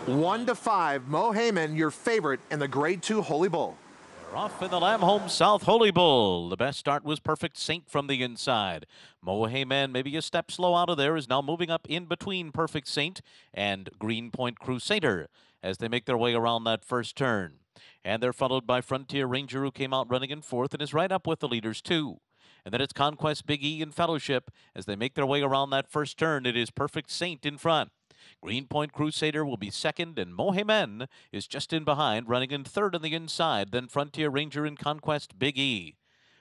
1-5, Mohaymen, your favorite in the Grade 2 Holy Bull. We're off in the Lamb South Holy Bull. The best start was Perfect Saint from the inside. Mohaymen, maybe a step slow out of there, is now moving up in between Perfect Saint and Greenpoint Crusader as they make their way around that first turn. And they're followed by Frontier Ranger, who came out running in fourth and is right up with the leaders too. And then it's Conquest Big E and Fellowship as they make their way around that first turn. It is Perfect Saint in front. Greenpoint Crusader will be second, and Mohaymen is just in behind, running in third on the inside. Then Frontier Ranger and Conquest Big E.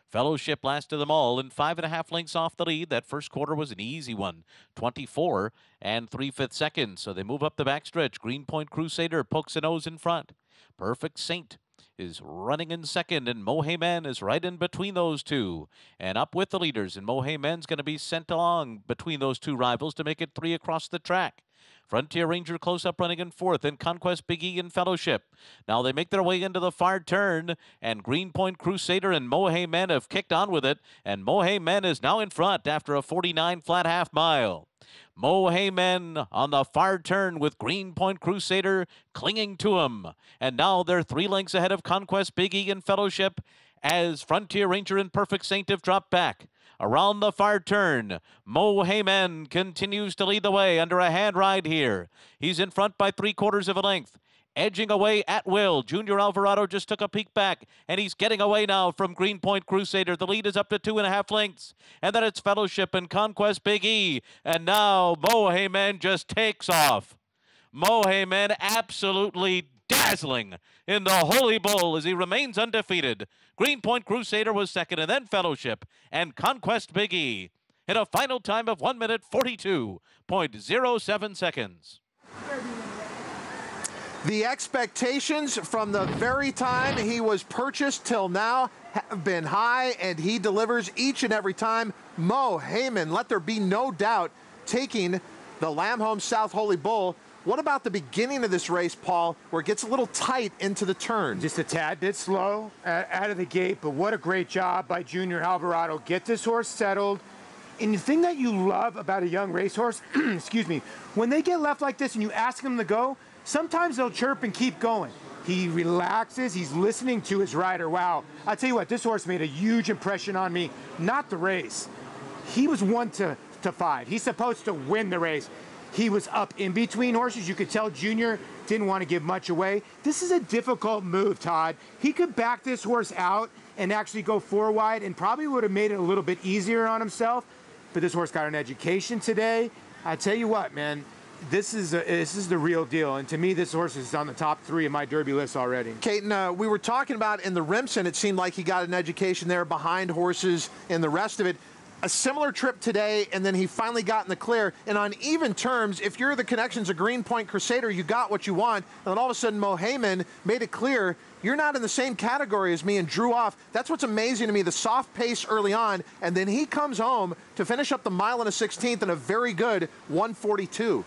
Fellowship last of them all and 5.5 lengths off the lead. That first quarter was an easy one, 24 and 3/5 seconds. So they move up the backstretch. Greenpoint Crusader pokes a nose in front. Perfect Saint is running in second, and Mohaymen is right in between those two. And up with the leaders, and Mohaymen's going to be sent along between those two rivals to make it 3 across the track. Frontier Ranger close up running in fourth, and Conquest Big E and Fellowship. Now they make their way into the far turn, and Greenpoint Crusader and Mohaymen have kicked on with it, and Mohaymen is now in front after a 49 flat half mile. Mohaymen on the far turn with Greenpoint Crusader clinging to him. And now they're 3 lengths ahead of Conquest Big E and Fellowship as Frontier Ranger and Perfect Saint have dropped back. Around the far turn, Mohaymen continues to lead the way under a hand ride here. He's in front by 3/4 of a length. Edging away at will. Junior Alvarado just took a peek back, and he's getting away now from Greenpoint Crusader. The lead is up to 2.5 lengths. And then it's Fellowship and Conquest Big E. And now Mohaymen just takes off. Mohaymen absolutely dazzling in the Holy Bull as he remains undefeated. Greenpoint Crusader was second, and then Fellowship and Conquest Big E in a final time of 1 minute 42.07 seconds. The expectations from the very time he was purchased till now have been high, and he delivers each and every time. Mohaymen, let there be no doubt, taking the Lamb South Holy Bull. What about the beginning of this race, Paul, where it gets a little tight into the turn? Just a tad bit slow out of the gate, but what a great job by Junior Alvarado. Get this horse settled. And the thing that you love about a young racehorse, excuse me, when they get left like this and you ask them to go, sometimes they'll chirp and keep going. He relaxes, he's listening to his rider. Wow, I'll tell you what, this horse made a huge impression on me, not the race. He was 1-5. He's supposed to win the race. He was up in between horses. You could tell Junior didn't want to give much away. This is a difficult move, Todd. He could back this horse out and actually go 4 wide and probably would have made it a little bit easier on himself. But this horse got an education today. I tell you what, man, this is the real deal. And to me, this horse is on the top 3 of my Derby list already. Caton, we were talking about in the Remsen, it seemed like he got an education there behind horses and the rest of it. A similar trip today, and then he finally got in the clear. And on even terms, if you're the connections of Greenpoint Crusader, you got what you want. And then all of a sudden, Mohaymen made it clear, you're not in the same category as me, and drew off. That's what's amazing to me, the soft pace early on. And then he comes home to finish up the mile and a 16th in a very good 1:42.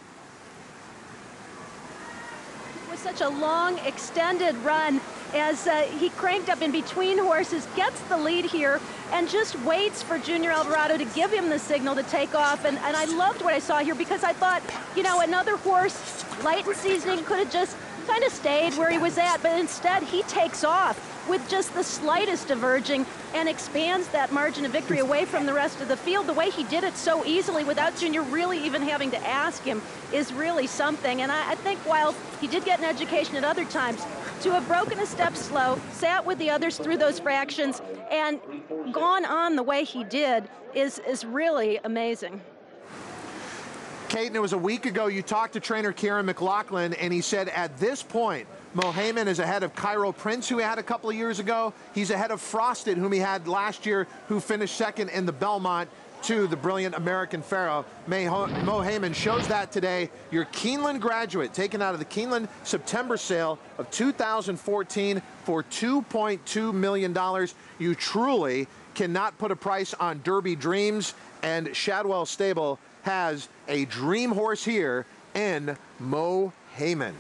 It was such a long, extended run as he cranked up in between horses, gets the lead here, and just waits for Junior Alvarado to give him the signal to take off. And I loved what I saw here, because I thought, you know, another horse, light in seasoning, could have just kind of stayed where he was at, but instead he takes off with just the slightest diverging and expands that margin of victory away from the rest of the field. The way he did it so easily without Junior really even having to ask him is really something. And I think while he did get an education at other times, to have broken a step slow, sat with the others through those fractions, and gone on the way he did is really amazing. Caton, it was a week ago you talked to trainer Kieran McLaughlin, and he said at this point, Mohaymen is ahead of Cairo Prince, who he had a couple of years ago. He's ahead of Frosted, whom he had last year, who finished second in the Belmont to the brilliant American Pharaoh. Mohaymen shows that today. Your Keeneland graduate, taken out of the Keeneland September sale of 2014 for $2.2 million. You truly cannot put a price on Derby Dreams, and Shadwell Stable has a dream horse here in Mohaymen.